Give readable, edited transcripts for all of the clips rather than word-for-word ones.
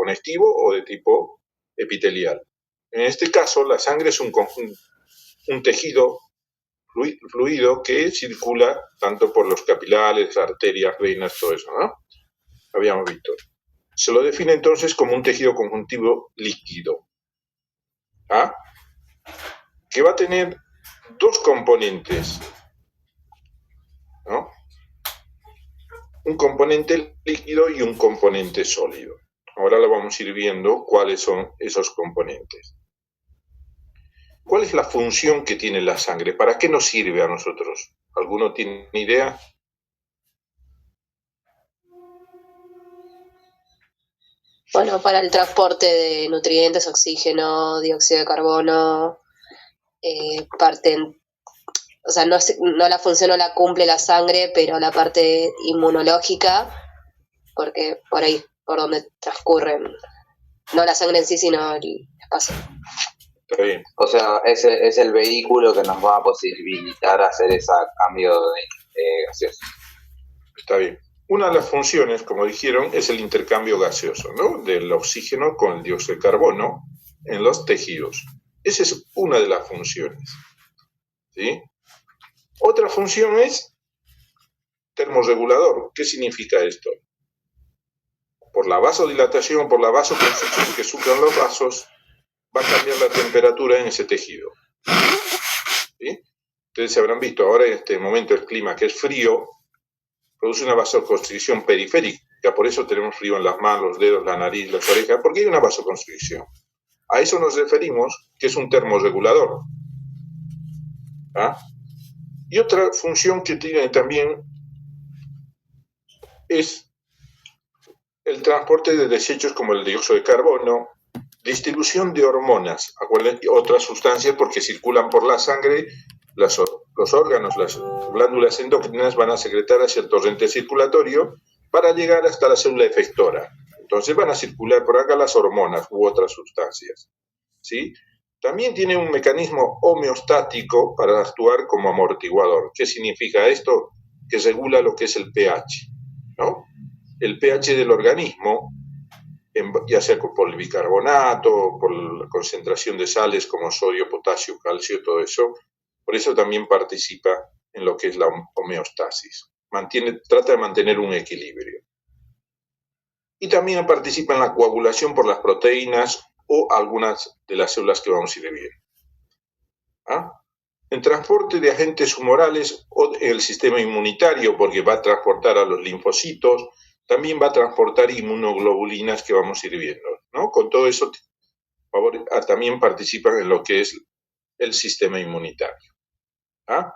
conectivo o de tipo epitelial. En este caso, la sangre es un tejido fluido que circula tanto por los capilares, arterias, venas, todo eso, ¿no? Habíamos visto. Se lo define entonces como un tejido conjuntivo líquido, ¿ah? Que va a tener dos componentes, ¿no? Un componente líquido y un componente sólido. Ahora lo vamos a ir viendo cuáles son esos componentes. ¿Cuál es la función que tiene la sangre? ¿Para qué nos sirve a nosotros? ¿Alguno tiene idea? Bueno, para el transporte de nutrientes, oxígeno, dióxido de carbono, o sea, no la función no la cumple la sangre, pero la parte inmunológica, porque por ahí, por donde transcurren, no la sangre en sí, sino el espacio. Está bien. O sea, es el vehículo que nos va a posibilitar hacer ese cambio de gaseoso. Está bien. Una de las funciones, como dijeron, es el intercambio gaseoso, ¿no? Del oxígeno con el dióxido de carbono en los tejidos. Esa es una de las funciones, ¿sí? Otra función es termorregulador. ¿Qué significa esto? Por la vasodilatación, por la vasoconstricción que sufren los vasos, va a cambiar la temperatura en ese tejido, ¿sí? Ustedes se habrán visto ahora en este momento el clima que es frío, produce una vasoconstricción periférica, por eso tenemos frío en las manos, los dedos, la nariz, las orejas, porque hay una vasoconstricción. A eso nos referimos que es un termorregulador. ¿Ah? Y otra función que tiene también es el transporte de desechos como el dióxido de carbono, distribución de hormonas, acuérdense, otras sustancias porque circulan por la sangre, los órganos, las glándulas endocrinas van a secretar hacia el torrente circulatorio para llegar hasta la célula efectora. Entonces van a circular por acá las hormonas u otras sustancias, ¿sí? También tiene un mecanismo homeostático para actuar como amortiguador. ¿Qué significa esto? Que regula lo que es el pH, ¿no? El pH del organismo, ya sea por el bicarbonato, por la concentración de sales como sodio, potasio, calcio, todo eso, por eso también participa en lo que es la homeostasis. Trata de mantener un equilibrio. Y también participa en la coagulación por las proteínas o algunas de las células que vamos a ir viendo. ¿Ah? En transporte de agentes humorales o el sistema inmunitario, porque va a transportar a los linfocitos, también va a transportar inmunoglobulinas que vamos a ir viendo, ¿no? Con todo eso también participan en lo que es el sistema inmunitario. ¿Ah?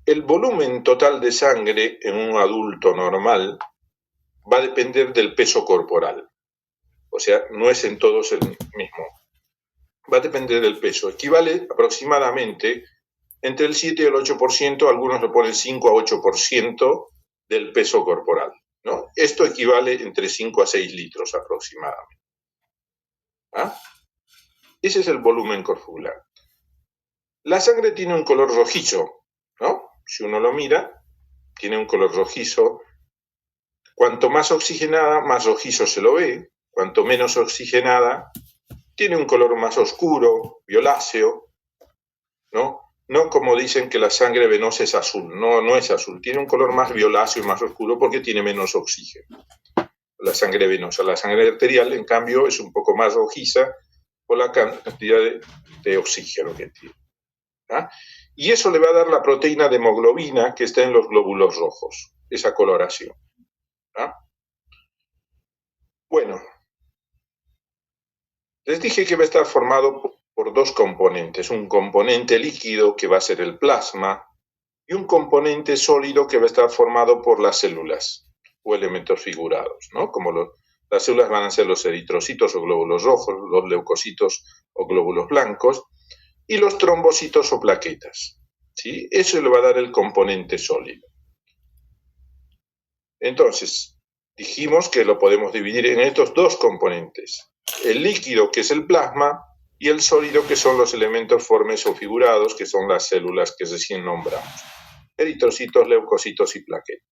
El volumen total de sangre en un adulto normal va a depender del peso corporal. O sea, no es en todos el mismo. Va a depender del peso. Equivale aproximadamente entre el 7 y el 8%, algunos lo ponen 5 a 8% del peso corporal, ¿no? Esto equivale entre 5 a 6 litros aproximadamente. ¿Ah? Ese es el volumen corporal. La sangre tiene un color rojizo, ¿no? Si uno lo mira, tiene un color rojizo. Cuanto más oxigenada, más rojizo se lo ve. Cuanto menos oxigenada, tiene un color más oscuro, violáceo, ¿no? No como dicen que la sangre venosa es azul, no es azul, tiene un color más violáceo y más oscuro porque tiene menos oxígeno. La sangre venosa, la sangre arterial, en cambio, es un poco más rojiza por la cantidad de oxígeno que tiene. ¿Ah? Y eso le va a dar la proteína de hemoglobina que está en los glóbulos rojos, esa coloración. ¿Ah? Bueno, les dije que va a estar formado por dos componentes, un componente líquido que va a ser el plasma y un componente sólido que va a estar formado por las células o elementos figurados, ¿no? Como las células van a ser los eritrocitos o glóbulos rojos, los leucocitos o glóbulos blancos y los trombocitos o plaquetas, ¿sí? Eso le va a dar el componente sólido. Entonces, dijimos que lo podemos dividir en estos dos componentes, el líquido que es el plasma y el sólido que son los elementos formes o figurados que son las células que recién nombramos, eritrocitos, leucocitos y plaquetas.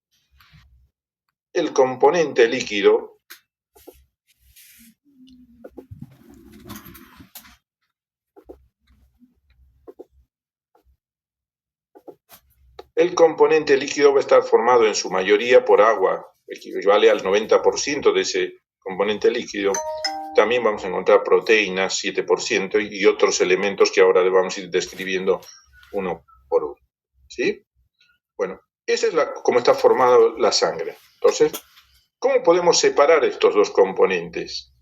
El componente líquido El componente líquido va a estar formado en su mayoría por agua, equivale al 90% de ese componente líquido. También vamos a encontrar proteínas, 7%, y otros elementos que ahora le vamos a ir describiendo uno por uno. ¿Sí? Bueno, esa es cómo está formada la sangre. Entonces, ¿cómo podemos separar estos dos componentes?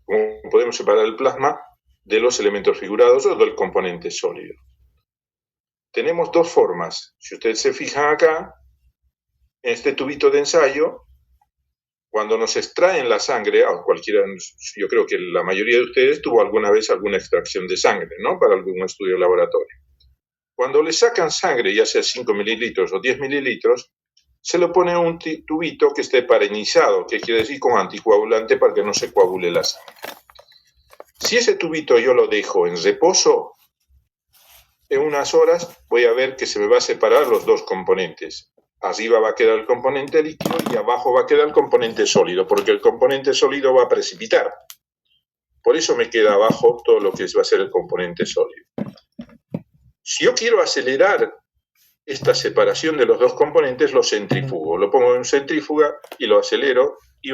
¿Cómo podemos separar el plasma de los elementos figurados o del componente sólido? Tenemos dos formas. Si ustedes se fijan acá, en este tubito de ensayo, cuando nos extraen la sangre, cualquiera, yo creo que la mayoría de ustedes tuvo alguna vez alguna extracción de sangre, ¿no? Para algún estudio de laboratorio. Cuando le sacan sangre, ya sea 5 mililitros o 10 mililitros, se le pone un tubito que esté parenizado, que quiere decir con anticoagulante para que no se coagule la sangre. Si ese tubito yo lo dejo en reposo, en unas horas voy a ver que se me va a separar los dos componentes. Arriba va a quedar el componente líquido y abajo va a quedar el componente sólido, porque el componente sólido va a precipitar. Por eso me queda abajo todo lo que va a ser el componente sólido. Si yo quiero acelerar esta separación de los dos componentes, lo centrifugo. Lo pongo en centrífuga y lo acelero y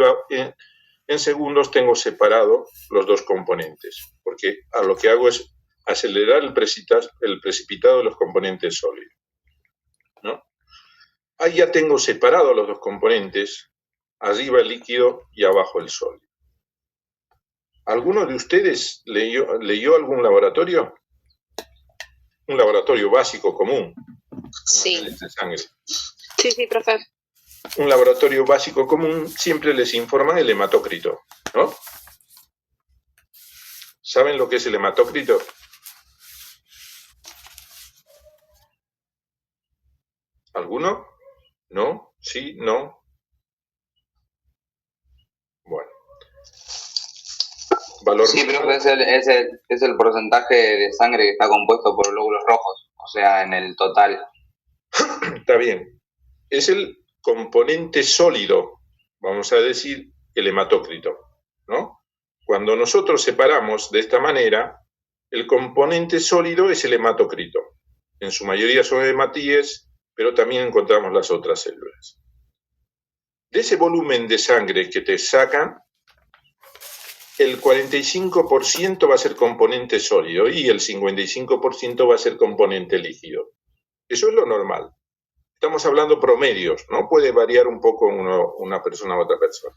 en segundos tengo separado los dos componentes, porque lo que hago es acelerar el precipitado de los componentes sólidos, ¿no? Ahí ya tengo separado los dos componentes, arriba el líquido y abajo el sólido. ¿Alguno de ustedes leyó algún laboratorio? Un laboratorio básico común. Sí. De sangre. Sí, profe. Un laboratorio básico común siempre les informan el hematócrito, ¿no? ¿Saben lo que es el hematócrito? ¿Alguno? ¿No? ¿Sí? ¿No? Bueno. Valor. Sí, pero es el porcentaje de sangre que está compuesto por glóbulos rojos, o sea, en el total. Está bien. Es el componente sólido, vamos a decir, el hematócrito, ¿no? Cuando nosotros separamos de esta manera, el componente sólido es el hematócrito. En su mayoría son hematíes, pero también encontramos las otras células. De ese volumen de sangre que te sacan, el 45% va a ser componente sólido y el 55% va a ser componente líquido. Eso es lo normal. Estamos hablando promedios, ¿no? Puede variar un poco una persona a otra persona.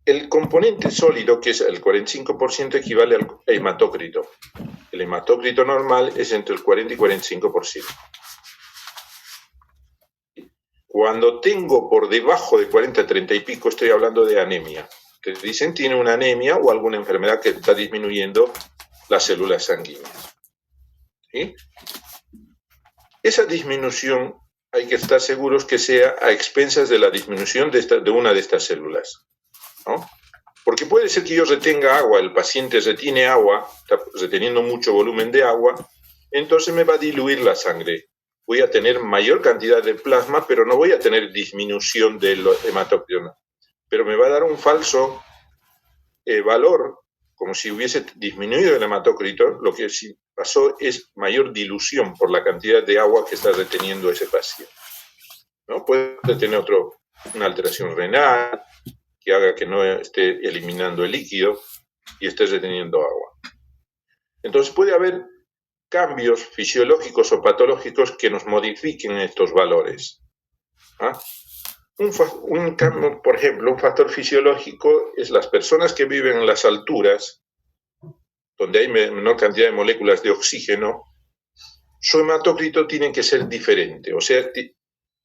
El componente sólido, que es el 45%, equivale al hematócrito. El hematócrito normal es entre el 40 y 45%. Cuando tengo por debajo de 40, 30 y pico, estoy hablando de anemia. Que dicen tiene una anemia o alguna enfermedad que está disminuyendo las células sanguíneas. ¿Sí? Esa disminución hay que estar seguros que sea a expensas de la disminución de una de estas células, ¿no? Porque puede ser que yo retenga agua, el paciente retiene agua, está reteniendo mucho volumen de agua, entonces me va a diluir la sangre. Voy a tener mayor cantidad de plasma, pero no voy a tener disminución del hematócrito. Pero me va a dar un falso valor, como si hubiese disminuido el hematócrito. Lo que sí pasó es mayor dilución por la cantidad de agua que está reteniendo ese paciente, ¿no? Puede tener una alteración renal que haga que no esté eliminando el líquido y esté reteniendo agua. Entonces puede haber cambios fisiológicos o patológicos que nos modifiquen estos valores. ¿Ah? Un cambio, por ejemplo, un factor fisiológico es las personas que viven en las alturas, donde hay menor cantidad de moléculas de oxígeno, su hematócrito tiene que ser diferente, o sea,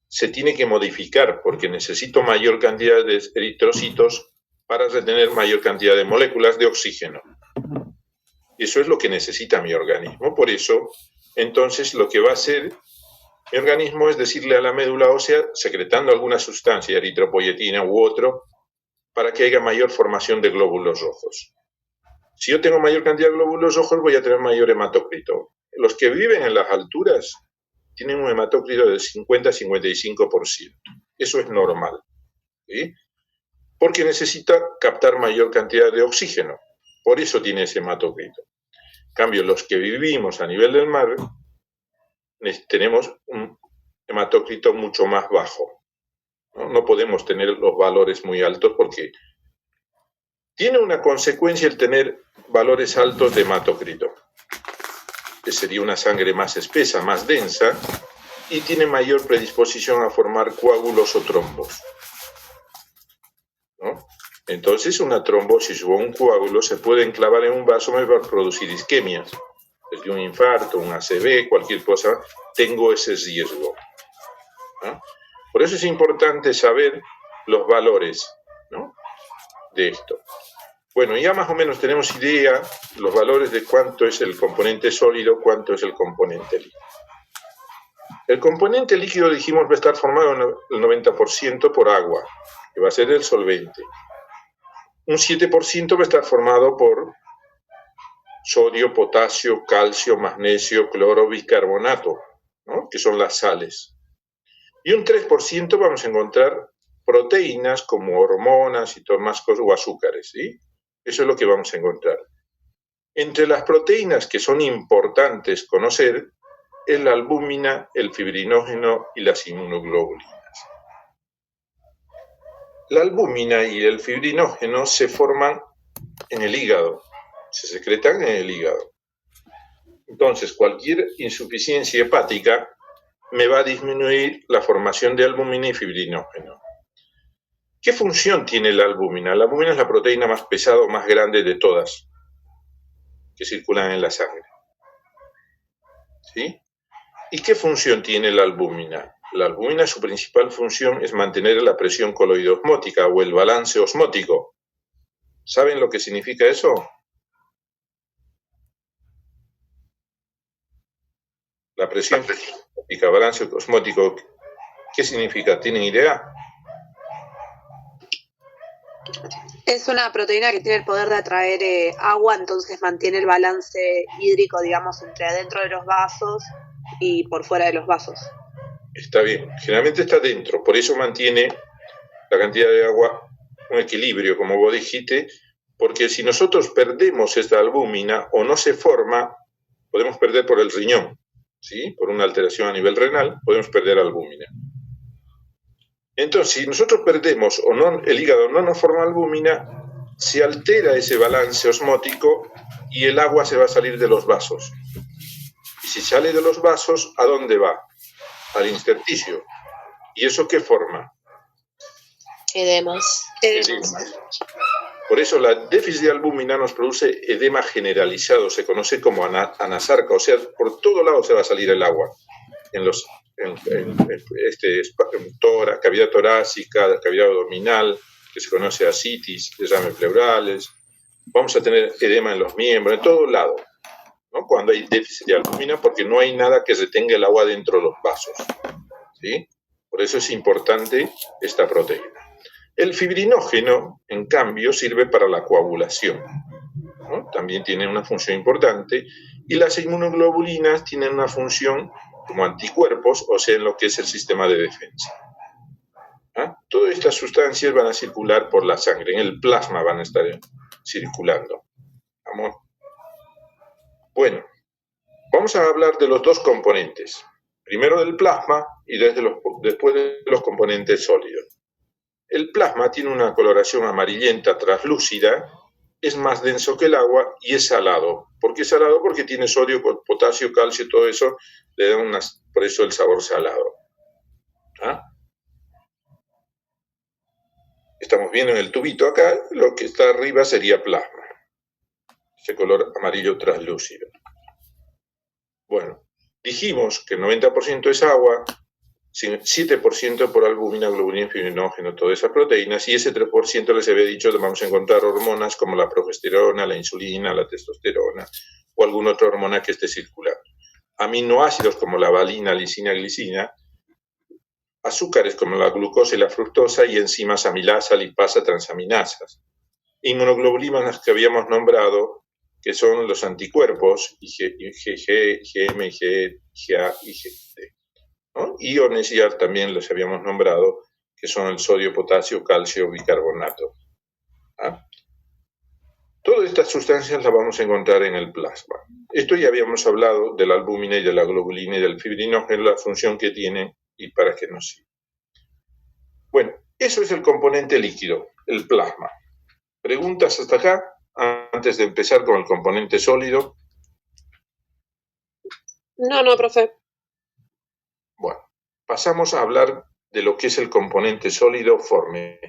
se tiene que modificar porque necesito mayor cantidad de eritrocitos para retener mayor cantidad de moléculas de oxígeno. Eso es lo que necesita mi organismo. Por eso, entonces, lo que va a hacer mi organismo es decirle a la médula ósea, secretando alguna sustancia, eritropoyetina u otro, para que haya mayor formación de glóbulos rojos. Si yo tengo mayor cantidad de glóbulos rojos, voy a tener mayor hematócrito. Los que viven en las alturas tienen un hematócrito del 50-55%. Eso es normal, ¿sí? Porque necesita captar mayor cantidad de oxígeno. Por eso tiene ese hematócrito. En cambio, los que vivimos a nivel del mar, tenemos un hematócrito mucho más bajo. No podemos tener los valores muy altos porque tiene una consecuencia el tener valores altos de hematócrito, que sería una sangre más espesa, más densa, y tiene mayor predisposición a formar coágulos o trombos, ¿no? Entonces una trombosis o un coágulo se puede enclavar en un vaso y va a producir isquemias. Desde un infarto, un ACV, cualquier cosa, tengo ese riesgo, ¿no? Por eso es importante saber los valores, ¿no?, de esto. Bueno, ya más o menos tenemos idea los valores de cuánto es el componente sólido, cuánto es el componente líquido. El componente líquido, dijimos, va a estar formado el 90% por agua, que va a ser el solvente. Un 7% va a estar formado por sodio, potasio, calcio, magnesio, cloro, bicarbonato, ¿no?, que son las sales. Y un 3% vamos a encontrar proteínas como hormonas y todas más cosas, o azúcares, ¿sí? Eso es lo que vamos a encontrar. Entre las proteínas que son importantes conocer es la albúmina, el fibrinógeno y las inmunoglobulinas. La albúmina y el fibrinógeno se forman en el hígado, se secretan en el hígado. Entonces, cualquier insuficiencia hepática me va a disminuir la formación de albúmina y fibrinógeno. ¿Qué función tiene la albúmina? La albúmina es la proteína más pesada o más grande de todas que circulan en la sangre, ¿sí? ¿Y qué función tiene la albúmina? La albúmina, su principal función es mantener la presión coloidosmótica o el balance osmótico. ¿Saben lo que significa eso? La presión osmótica, balance osmótico, ¿qué significa? ¿Tienen idea? Es una proteína que tiene el poder de atraer agua, entonces mantiene el balance hídrico, digamos, entre adentro de los vasos y por fuera de los vasos. Está bien, generalmente está dentro, por eso mantiene la cantidad de agua, un equilibrio, como vos dijiste, porque si nosotros perdemos esta albúmina o no se forma, podemos perder por el riñón, ¿sí? Por una alteración a nivel renal, podemos perder albúmina. Entonces, si nosotros perdemos o no, el hígado no nos forma albúmina, se altera ese balance osmótico y el agua se va a salir de los vasos. Y si sale de los vasos, ¿a dónde va? Al intersticio. ¿Y eso qué forma? Edemas. Edemas. Por eso la déficit de albúmina nos produce edema generalizado, se conoce como anasarca, o sea, por todo lado se va a salir el agua. Cavidad torácica, cavidad abdominal, que se conoce ascitis, derrames pleurales. Vamos a tener edema en los miembros, en todo lado, ¿no?, cuando hay déficit de albúmina, porque no hay nada que retenga el agua dentro de los vasos, ¿sí? Por eso es importante esta proteína. El fibrinógeno, en cambio, sirve para la coagulación, ¿no? También tiene una función importante. Y las inmunoglobulinas tienen una función como anticuerpos, o sea, en lo que es el sistema de defensa. ¿Ah? Todas estas sustancias van a circular por la sangre, en el plasma van a estar circulando. ¿Vamos? Bueno, vamos a hablar de los dos componentes. Primero del plasma y después de los componentes sólidos. El plasma tiene una coloración amarillenta translúcida, es más denso que el agua y es salado. ¿Por qué salado? Porque tiene sodio, potasio, calcio, todo eso, le da por eso el sabor salado. ¿Ah? Estamos viendo en el tubito acá, lo que está arriba sería plasma, ese color amarillo translúcido. Bueno, dijimos que el 90% es agua, 7% por albúmina, globulina, fibrinógeno, todas esas proteínas, y ese 3% les había dicho que vamos a encontrar hormonas como la progesterona, la insulina, la testosterona o alguna otra hormona que esté circulando. Aminoácidos como la valina, lisina, glicina, azúcares como la glucosa y la fructosa y enzimas amilasa, lipasa, transaminasas. Inmunoglobulinas que habíamos nombrado, que son los anticuerpos, IgG, IgM, IgA, IgD. ¿No? Iones ya también los habíamos nombrado, que son el sodio, potasio, calcio, bicarbonato. ¿Ah? Todas estas sustancias las vamos a encontrar en el plasma. Esto ya habíamos hablado de la albúmina y de la globulina y del fibrinógeno, la función que tienen y para qué nos sirve. Bueno, eso es el componente líquido, el plasma. ¿Preguntas hasta acá? Antes de empezar con el componente sólido. No, profe. Bueno, pasamos a hablar de lo que es el componente sólido forme.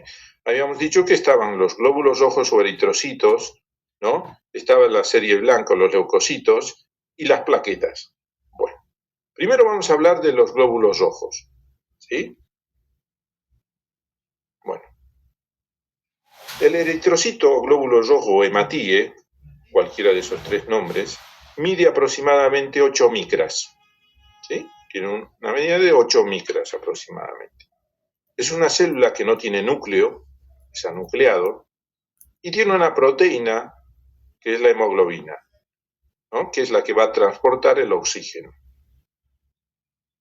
Habíamos dicho que estaban los glóbulos rojos o eritrocitos, ¿no? Estaba la serie blanca, los leucocitos y las plaquetas. Bueno, primero vamos a hablar de los glóbulos rojos, ¿sí? Bueno, el eritrocito o glóbulo rojo o hematíe, cualquiera de esos tres nombres, mide aproximadamente 8 micras, ¿sí? Tiene una medida de 8 micras aproximadamente. Es una célula que no tiene núcleo, es anucleado, y tiene una proteína que es la hemoglobina, ¿no? Que es la que va a transportar el oxígeno.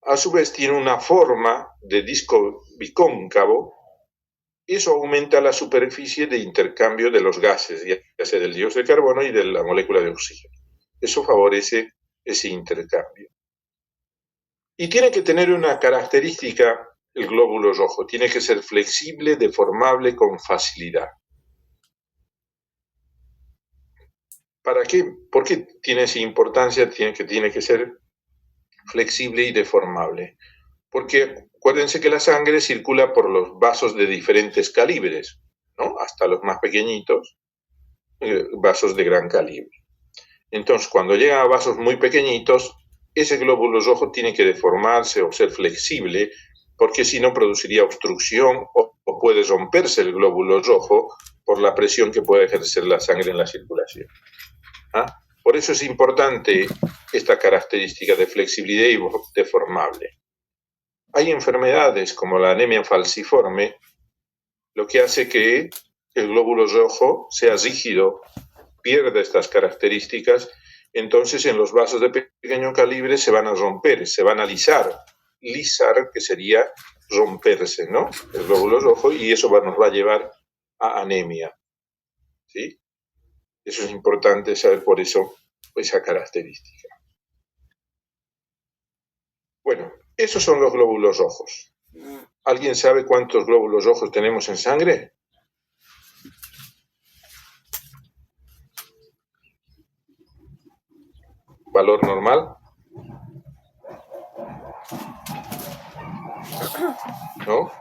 A su vez tiene una forma de disco bicóncavo, y eso aumenta la superficie de intercambio de los gases, ya sea del dióxido de carbono y de la molécula de oxígeno. Eso favorece ese intercambio. Y tiene que tener una característica, el glóbulo rojo, tiene que ser flexible, deformable con facilidad. ¿Para qué? ¿Por qué tiene esa importancia? Tiene que ser flexible y deformable. Porque acuérdense que la sangre circula por los vasos de diferentes calibres, ¿no? Hasta los más pequeñitos, vasos de gran calibre. Entonces, cuando llega a vasos muy pequeñitos, ese glóbulo rojo tiene que deformarse o ser flexible, porque si no produciría obstrucción o puede romperse el glóbulo rojo por la presión que puede ejercer la sangre en la circulación. ¿Ah? Por eso es importante esta característica de flexibilidad y deformable. Hay enfermedades como la anemia falciforme, lo que hace que el glóbulo rojo sea rígido, pierda estas características, entonces en los vasos de pequeño calibre se van a romper, se van a lisar, que sería romperse, ¿no? El glóbulo rojo, y eso nos va a llevar a anemia, ¿sí? Eso es importante saber por eso esa característica. Bueno, esos son los glóbulos rojos. ¿Alguien sabe cuántos glóbulos rojos tenemos en sangre? ¿Valor normal? ¿No?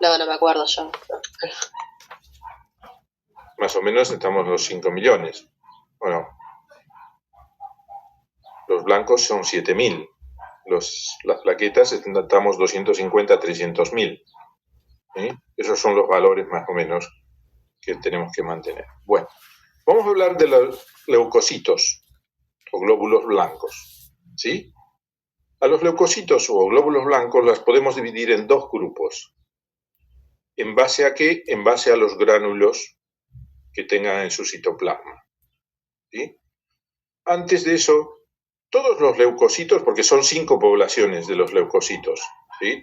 No me acuerdo yo. Más o menos estamos en los 5 millones. Bueno, los blancos son 7.000. Las plaquetas estamos 250 a 300.000. ¿Sí? Esos son los valores más o menos que tenemos que mantener. Bueno, vamos a hablar de los leucocitos o glóbulos blancos, ¿sí? A los leucocitos o glóbulos blancos las podemos dividir en dos grupos. ¿En base a qué? En base a los gránulos que tengan en su citoplasma, ¿sí? Antes de eso, todos los leucocitos, porque son 5 poblaciones de los leucocitos, ¿sí?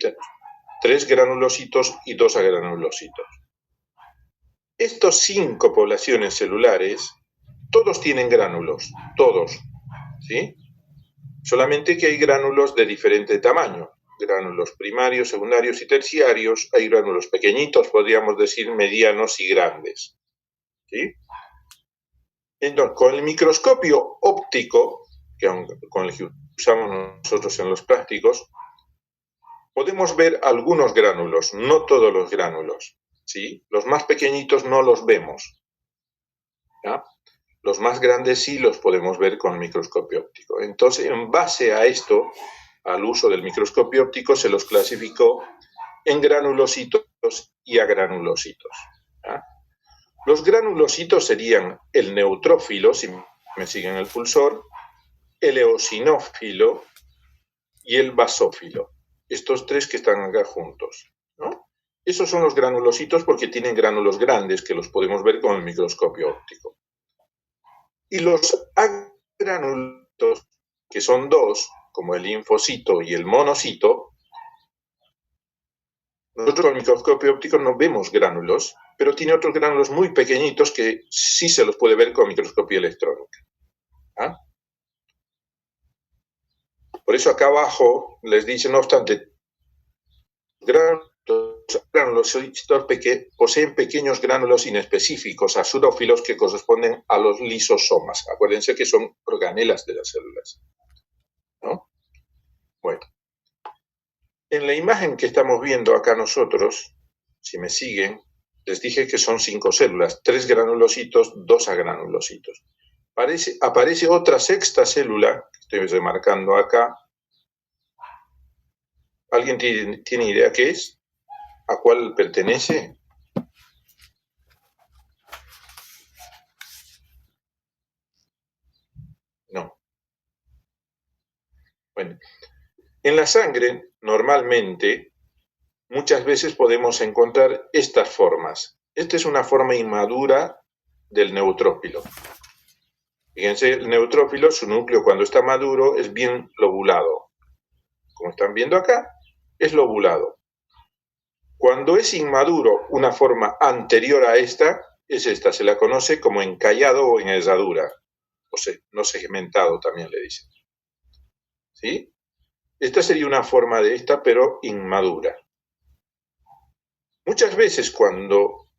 3 granulocitos y 2 agranulocitos. Estos 5 poblaciones celulares, todos tienen gránulos, todos, ¿sí? Solamente que hay gránulos de diferente tamaño, gránulos primarios, secundarios y terciarios, hay gránulos pequeñitos, podríamos decir medianos y grandes, ¿sí? Entonces, con el microscopio óptico, con el que usamos nosotros en los plásticos, podemos ver algunos gránulos, no todos los gránulos, ¿sí? Los más pequeñitos no los vemos, ¿ya? Los más grandes sí los podemos ver con el microscopio óptico. Entonces, en base a esto, al uso del microscopio óptico, se los clasificó en granulocitos y agranulocitos, ¿ya? Los granulocitos serían el neutrófilo, si me siguen el pulsor, el eosinófilo y el basófilo. Estos tres que están acá juntos, ¿no? Esos son los granulocitos porque tienen gránulos grandes que los podemos ver con el microscopio óptico. Y los agranulos, que son dos, como el linfocito y el monocito, Nosotros con el microscopio óptico no vemos gránulos, pero tiene otros gránulos muy pequeñitos que sí se los puede ver con microscopía electrónica. ¿Ah? Por eso acá abajo les dice, no obstante, granulocitos poseen pequeños gránulos inespecíficos, azurófilos, que corresponden a los lisosomas. Acuérdense que son organelas de las células, ¿no? Bueno, en la imagen que estamos viendo acá nosotros, si me siguen, les dije que son 5 células, 3 granulocitos, 2 agranulocitos. Aparece otra sexta célula, que estoy remarcando acá. ¿Alguien tiene idea qué es? ¿A cuál pertenece? No. Bueno, en la sangre, normalmente, muchas veces podemos encontrar estas formas. Esta es una forma inmadura del neutrófilo. Fíjense, el neutrófilo, su núcleo cuando está maduro es bien lobulado. Como están viendo acá, es lobulado. Cuando es inmaduro, una forma anterior a esta, es esta, se la conoce como encallado o enhedradura, o sea, no segmentado también le dicen. ¿Sí? Esta sería una forma de esta, pero inmadura. Muchas veces cuando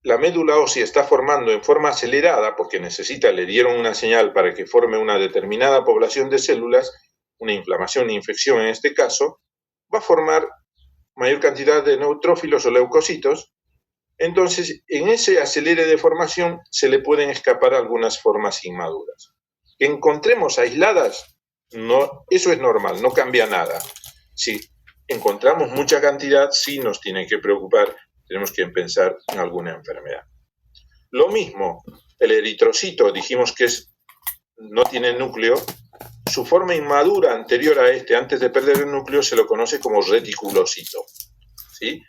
la médula ósea está formando en forma acelerada, porque le dieron una señal para que forme una determinada población de células, una inflamación, una infección en este caso, va a formar mayor cantidad de neutrófilos o leucocitos. Entonces, en ese acelere de formación se le pueden escapar algunas formas inmaduras. Que encontremos aisladas, no, eso es normal, no cambia nada. Si encontramos mucha cantidad, sí nos tiene que preocupar, tenemos que pensar en alguna enfermedad. Lo mismo, el eritrocito, dijimos que no tiene núcleo, su forma inmadura anterior a antes de perder el núcleo, se lo conoce como reticulocito. ¿Sí?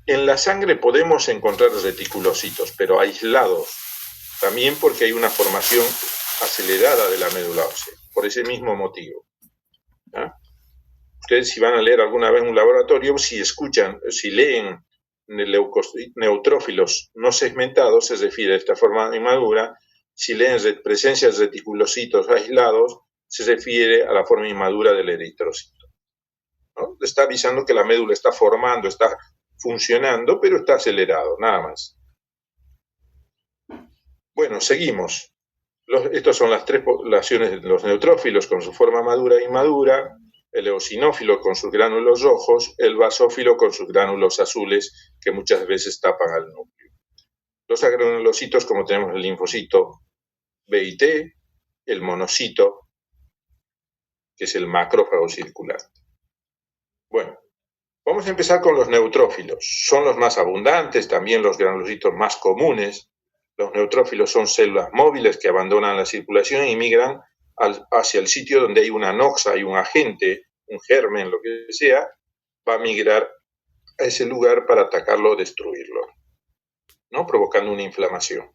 En la sangre podemos encontrar reticulocitos, pero aislados, también porque hay una formación acelerada de la médula ósea, por ese mismo motivo. ¿Ah? Ustedes, si van a leer alguna vez en un laboratorio, si leen neutrófilos no segmentados, se refiere a esta forma inmadura. Si leen presencia de reticulocitos aislados, se refiere a la forma inmadura del eritrocito, ¿no? Está avisando que la médula está formando, está funcionando, pero está acelerado, nada más. Bueno, seguimos. Estas son las 3 poblaciones de los neutrófilos con su forma madura e inmadura, el eosinófilo con sus gránulos rojos, el basófilo con sus gránulos azules, que muchas veces tapan al núcleo. Los agranulocitos, como tenemos el linfocito B y T, el monocito, que es el macrófago circular. Bueno, vamos a empezar con los neutrófilos. Son los más abundantes, también los granulocitos más comunes. Los neutrófilos son células móviles que abandonan la circulación y migran hacia el sitio donde hay una noxa, hay un agente, un germen, lo que sea, va a migrar a ese lugar para atacarlo o destruirlo, ¿no? Provocando una inflamación.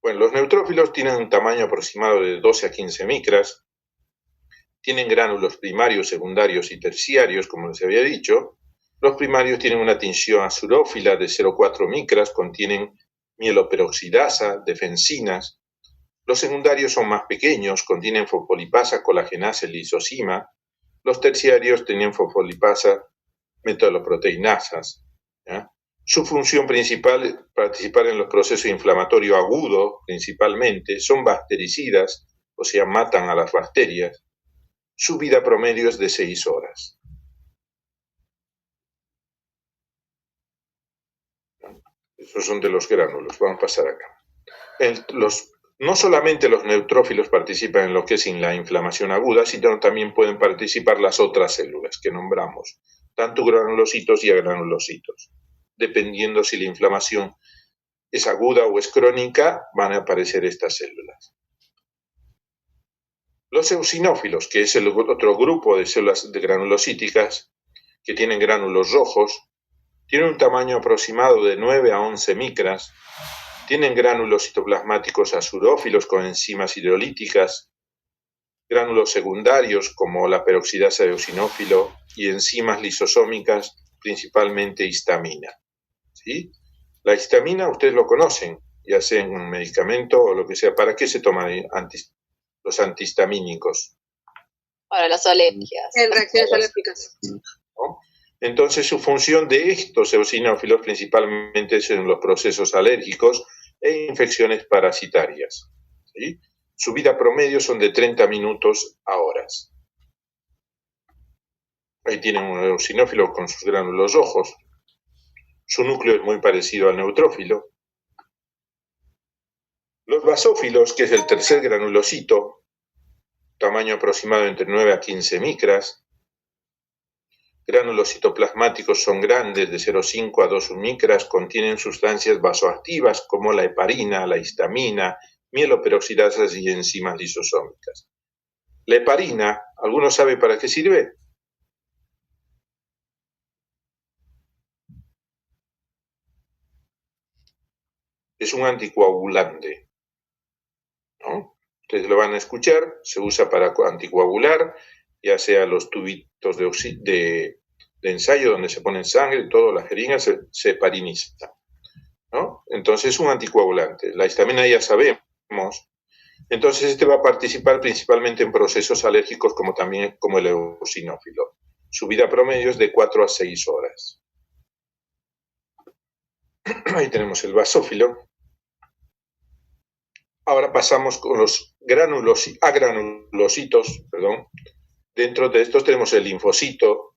Bueno, los neutrófilos tienen un tamaño aproximado de 12 a 15 micras, tienen gránulos primarios, secundarios y terciarios, como les había dicho. Los primarios tienen una tinción azurófila de 0,4 micras, contienen mieloperoxidasa, defensinas. Los secundarios son más pequeños, contienen fosfolipasa, colagenasa y lisosima. Los terciarios tienen fosfolipasa, metaloproteinasas. ¿Ya? Su función principal es participar en los procesos inflamatorios agudos, principalmente. Son bactericidas, o sea, matan a las bacterias. Su vida promedio es de 6 horas. Esos son de los gránulos. Vamos a pasar acá. No solamente los neutrófilos participan en lo que es la inflamación aguda, sino también pueden participar las otras células que nombramos, tanto granulocitos y agranulocitos. Dependiendo si la inflamación es aguda o es crónica, van a aparecer estas células. Los eosinófilos, que es el otro grupo de células granulocíticas, que tienen gránulos rojos, tienen un tamaño aproximado de 9 a 11 micras, tienen gránulos citoplasmáticos azurófilos con enzimas hidrolíticas, gránulos secundarios como la peroxidasa de eosinófilo y enzimas lisosómicas principalmente histamina. ¿Sí? La histamina, ustedes lo conocen, ya sea en un medicamento o lo que sea. ¿Para qué se toman los antihistamínicos? Para las alergias. En reacciones alérgicas. ¿No? Entonces, su función de estos eosinófilos principalmente es en los procesos alérgicos e infecciones parasitarias. ¿Sí? Su vida promedio son de 30 minutos a horas. Ahí tienen un eosinófilo con sus gránulos rojos. Su núcleo es muy parecido al neutrófilo. Los basófilos, que es el tercer granulocito, tamaño aproximado entre 9 a 15 micras. Gránulos citoplasmáticos son grandes, de 0,5 a 2 micras, contienen sustancias vasoactivas como la heparina, la histamina, mieloperoxidasas y enzimas lisosómicas. La heparina, ¿alguno sabe para qué sirve? Es un anticoagulante, ¿no? Ustedes lo van a escuchar, se usa para anticoagular, ya sea los tubitos de ensayo donde se ponen sangre, todo, la jeringa se hepariniza, ¿no? Entonces es un anticoagulante. La histamina ya sabemos. Entonces este va a participar principalmente en procesos alérgicos como el eosinófilo. Su vida promedio es de 4 a 6 horas. Ahí tenemos el basófilo. Ahora pasamos con los granulocitos. Dentro de estos tenemos el linfocito.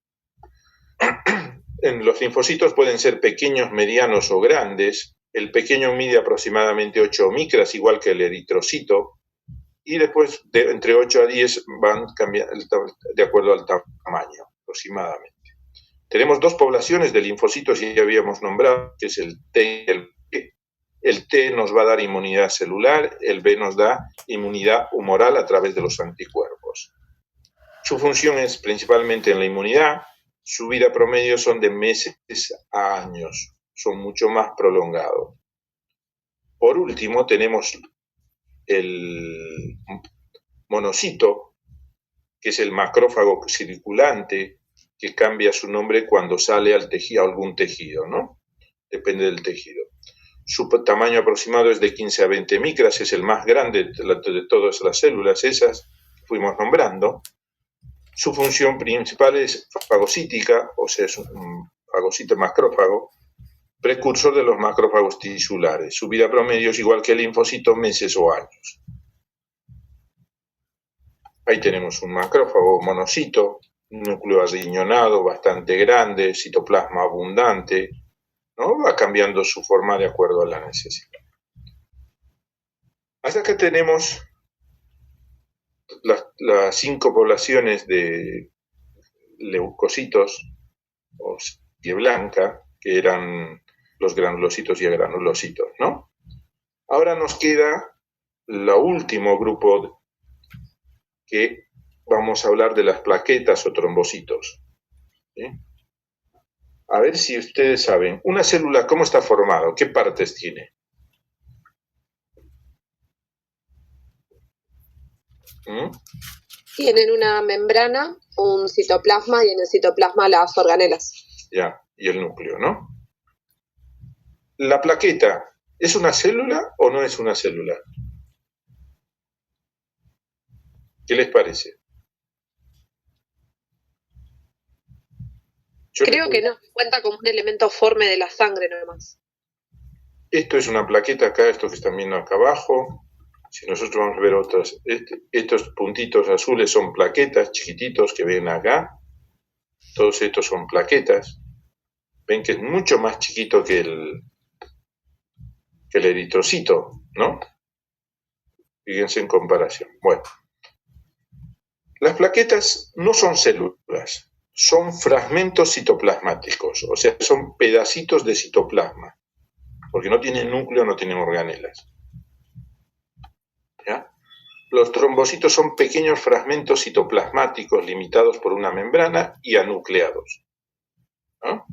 Los linfocitos pueden ser pequeños, medianos o grandes. El pequeño mide aproximadamente 8 micras, igual que el eritrocito. Y después, entre 8 a 10, van cambiando de acuerdo al tamaño, aproximadamente. Tenemos dos poblaciones de linfocitos, ya habíamos nombrado, que es el T y el B. El T nos va a dar inmunidad celular, el B nos da inmunidad humoral a través de los anticuerpos. Su función es principalmente en la inmunidad. Su vida promedio son de meses a años, son mucho más prolongados. Por último, tenemos el monocito, que es el macrófago circulante, que cambia su nombre cuando sale al tejido, a algún tejido, ¿no? Depende del tejido. Su tamaño aproximado es de 15 a 20 micras, es el más grande de todas las células esas que fuimos nombrando. Su función principal es fagocítica, o sea, es un fagocito macrófago, precursor de los macrófagos tisulares. Su vida promedio es igual que el linfocito, meses o años. Ahí tenemos un macrófago monocito, núcleo arriñonado, bastante grande, citoplasma abundante, ¿no? Va cambiando su forma de acuerdo a la necesidad. Hasta que tenemos las 5 poblaciones de leucocitos o serie blanca, que eran los granulocitos y agranulocitos, ¿no? Ahora nos queda el último grupo, que vamos a hablar de las plaquetas o trombocitos. ¿Sí? A ver si ustedes saben, una célula, ¿cómo está formada? ¿Qué partes tiene? Tienen una membrana, un citoplasma y en el citoplasma las organelas. Ya, y el núcleo, ¿no? ¿La plaqueta es una célula o no es una célula? ¿Qué les parece? Creo que no, cuenta como un elemento forme de la sangre nomás. Esto es una plaqueta acá, esto que están viendo acá abajo. Si nosotros vamos a ver otras, estos puntitos azules son plaquetas chiquititos que ven acá. Todos estos son plaquetas. Ven que es mucho más chiquito que el eritrocito, ¿no? Fíjense en comparación. Bueno, las plaquetas no son células, son fragmentos citoplasmáticos, o sea, son pedacitos de citoplasma, porque no tienen núcleo, no tienen organelas. ¿Ya? Los trombocitos son pequeños fragmentos citoplasmáticos limitados por una membrana y anucleados, ¿no?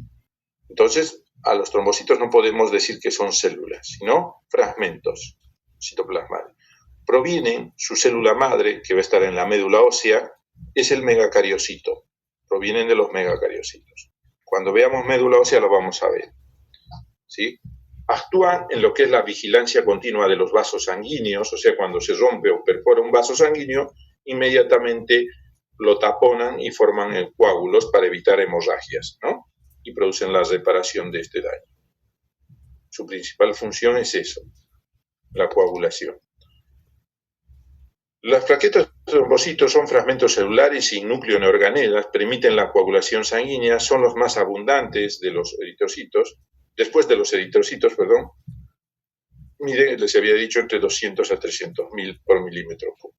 Entonces, a los trombocitos no podemos decir que son células, sino fragmentos citoplasmáticos. Provienen, su célula madre, que va a estar en la médula ósea, es el megacariocito. Provienen de los megacariocitos. Cuando veamos médula ósea lo vamos a ver, ¿sí? Actúan en lo que es la vigilancia continua de los vasos sanguíneos, o sea, cuando se rompe o perfora un vaso sanguíneo, inmediatamente lo taponan y forman coágulos para evitar hemorragias, ¿no? Y producen la reparación de este daño. Su principal función es eso, la coagulación. Las plaquetas de trombocitos son fragmentos celulares sin núcleo ni organelas, permiten la coagulación sanguínea, son los más abundantes de los eritrocitos, después de los eritrocitos, perdón. Mire, les había dicho entre 200 a 300.000 por milímetro cúbico.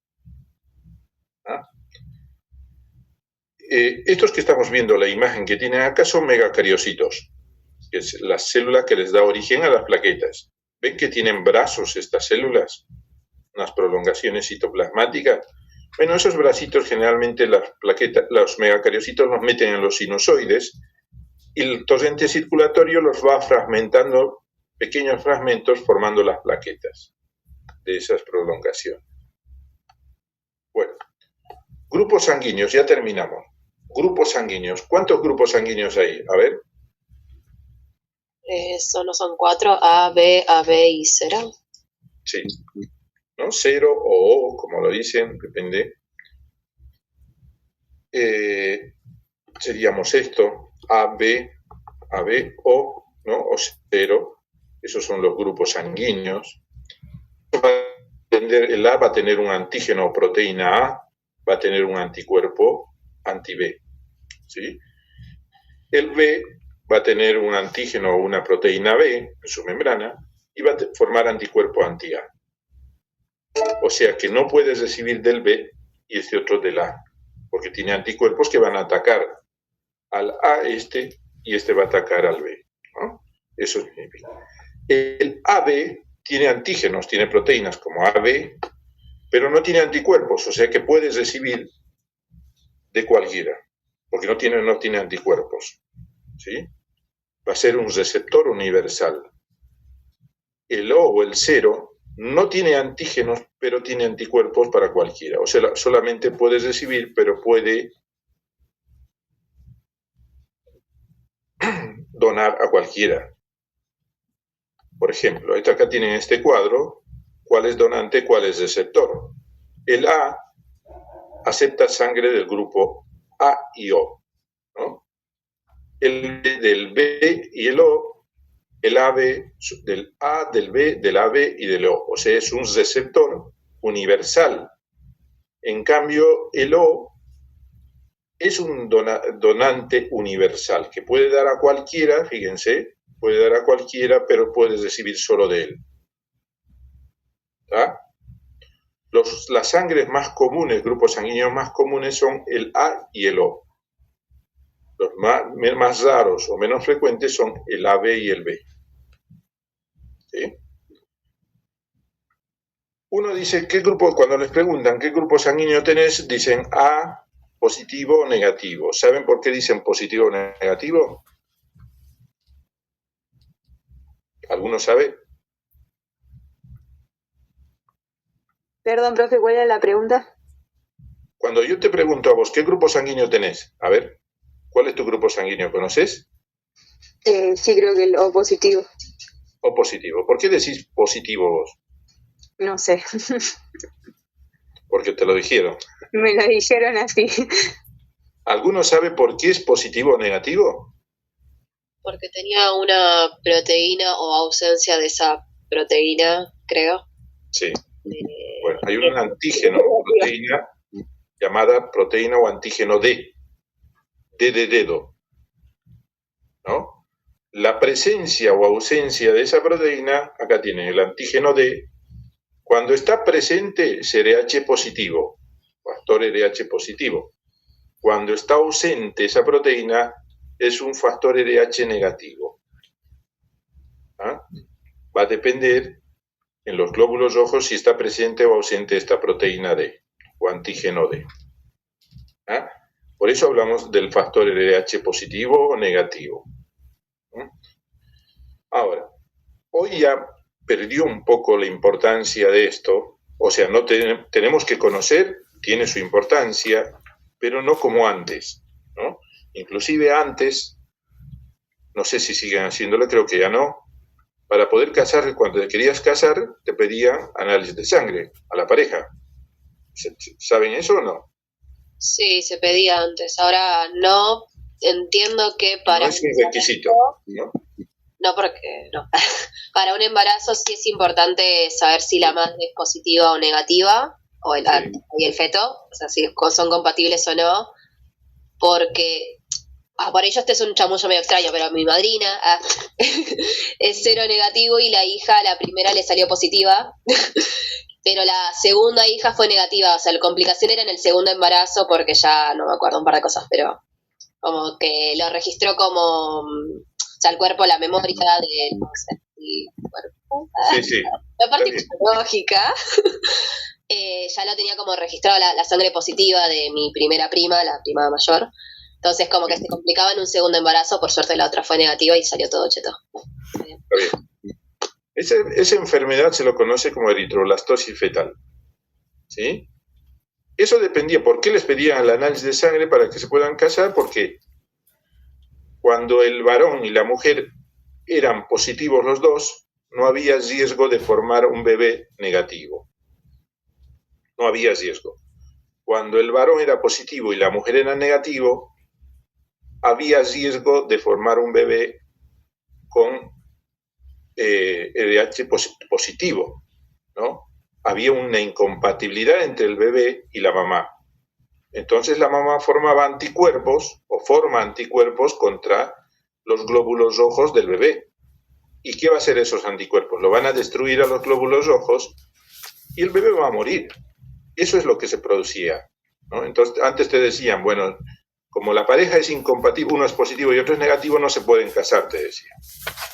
¿Ah? Estos que estamos viendo, la imagen que tienen acá, son megacariocitos, que es la célula que les da origen a las plaquetas. ¿Ven que tienen brazos estas células? Unas prolongaciones citoplasmáticas. Bueno, esos bracitos generalmente los megacariocitos los meten en los sinusoides y el torrente circulatorio los va fragmentando, pequeños fragmentos, formando las plaquetas de esas prolongaciones. Bueno, grupos sanguíneos, ya terminamos. Grupos sanguíneos. ¿Cuántos grupos sanguíneos hay? A ver. No son 4, A, B y 0. Sí. ¿No? 0 o O, como lo dicen, depende. Seríamos esto, A, B, O, ¿no? O 0. Esos son los grupos sanguíneos. El A va a tener un antígeno o proteína A, va a tener un anticuerpo anti-B, ¿sí? El B va a tener un antígeno o una proteína B en su membrana y va a formar anticuerpo anti-A. O sea que no puedes recibir del B y este otro del A, porque tiene anticuerpos que van a atacar al A y este va a atacar al B, ¿no? Eso significa. El AB tiene antígenos, tiene proteínas como AB, pero no tiene anticuerpos, o sea que puedes recibir de cualquiera, porque no tiene anticuerpos, ¿sí? Va a ser un receptor universal. El O o el 0 no tiene antígenos, pero tiene anticuerpos para cualquiera. O sea, solamente puede recibir, pero puede donar a cualquiera. Por ejemplo, acá tienen este cuadro, cuál es donante, cuál es receptor. El A acepta sangre del grupo A y O, ¿no? El del B y el O, el AB del A, del B, del AB y del O. O sea, es un receptor universal. En cambio, el O es un donante universal que puede dar a cualquiera, fíjense, puede dar a cualquiera, pero puede recibir solo de él. ¿Ah? Las sangres más comunes, grupos sanguíneos más comunes son el A y el O. Los más raros o menos frecuentes son el AB y el B. ¿Sí? Uno dice, ¿qué grupo? Cuando les preguntan qué grupo sanguíneo tenés, dicen A, positivo o negativo. ¿Saben por qué dicen positivo o negativo? ¿Alguno sabe? Perdón, profe, ¿cuál era la pregunta? Cuando yo te pregunto a vos, ¿qué grupo sanguíneo tenés? A ver, ¿cuál es tu grupo sanguíneo? ¿Conoces? Sí, creo que el O positivo. O positivo. ¿Por qué decís positivo vos? No sé. Porque te lo dijeron. Me lo dijeron así. ¿Alguno sabe por qué es positivo o negativo? Porque tenía una proteína o ausencia de esa proteína, creo. Sí. Bueno, hay un antígeno o proteína llamada proteína o antígeno D. D de dedo, ¿no? La presencia o ausencia de esa proteína, acá tienen el antígeno D. Cuando está presente es RH positivo, factor RH positivo. Cuando está ausente esa proteína es un factor RH negativo. ¿Ah? Va a depender en los glóbulos rojos si está presente o ausente esta proteína D o antígeno D. ¿Ah? Por eso hablamos del factor RH positivo o negativo. Ahora, hoy ya perdió un poco la importancia de esto, o sea, no tenemos que conocer, tiene su importancia, pero no como antes, ¿no? Inclusive antes no sé si siguen haciéndolo, creo que ya no. Para poder casar, cuando te querías casar, te pedían análisis de sangre a la pareja. ¿Saben eso o no? Sí, se pedía antes. Ahora no. Entiendo que No para es un requisito, ¿no? no, porque no. Para un embarazo sí es importante saber si la madre es positiva o negativa, o Sí. y el feto, o sea, si son compatibles o no, porque por ello este es un chamullo medio extraño, pero mi madrina es cero negativo y la hija, la primera le salió positiva, pero la segunda hija fue negativa, o sea, la complicación era en el segundo embarazo porque ya no me acuerdo un par de cosas, pero como que lo registró como, o sea, el cuerpo, la memoria de, no sé, el cuerpo, Sí. la parte psicológica, ya lo tenía como registrado la sangre positiva de mi primera prima, la prima mayor. Entonces como que se complicaba en un segundo embarazo, por suerte la otra fue negativa y salió todo cheto. Está bien. Esa enfermedad se lo conoce como eritroblastosis fetal. ¿Sí? Eso dependía. ¿Por qué les pedían el análisis de sangre para que se puedan casar? Porque cuando el varón y la mujer eran positivos los dos, no había riesgo de formar un bebé negativo. No había riesgo. Cuando el varón era positivo y la mujer era negativo, había riesgo de formar un bebé con RH positivo, ¿no? Había una incompatibilidad entre el bebé y la mamá. Entonces la mamá formaba anticuerpos o forma anticuerpos contra los glóbulos rojos del bebé. ¿Y qué va a hacer esos anticuerpos? Lo van a destruir a los glóbulos rojos y el bebé va a morir. Eso es lo que se producía, ¿no? Entonces antes te decían, bueno, como la pareja es incompatible, uno es positivo y otro es negativo, no se pueden casar, te decían.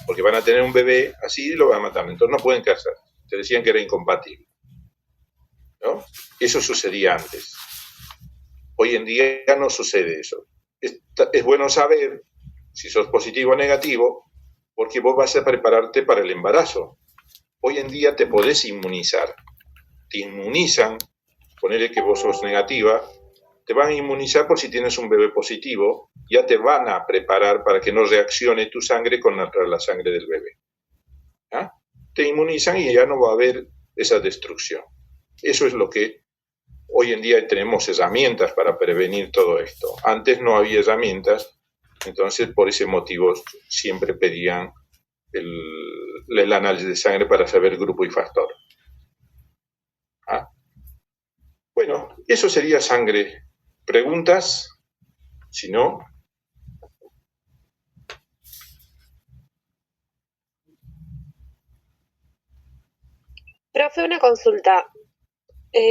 Porque van a tener un bebé así y lo van a matar. Entonces no pueden casar. Te decían que era incompatible, ¿no? Eso sucedía antes. Hoy en día ya no sucede eso. Es bueno saber si sos positivo o negativo, porque vos vas a prepararte para el embarazo. Hoy en día te podés inmunizar. Te inmunizan, ponerle que vos sos negativa, te van a inmunizar por si tienes un bebé positivo, ya te van a preparar para que no reaccione tu sangre contra la sangre del bebé. ¿Ah? Te inmunizan y ya no va a haber esa destrucción. Eso es lo que hoy en día tenemos herramientas para prevenir todo esto. Antes no había herramientas, entonces por ese motivo siempre pedían el análisis de sangre para saber grupo y factor. ¿Ah? Bueno, eso sería sangre. ¿Preguntas? Si no... Profe, una consulta.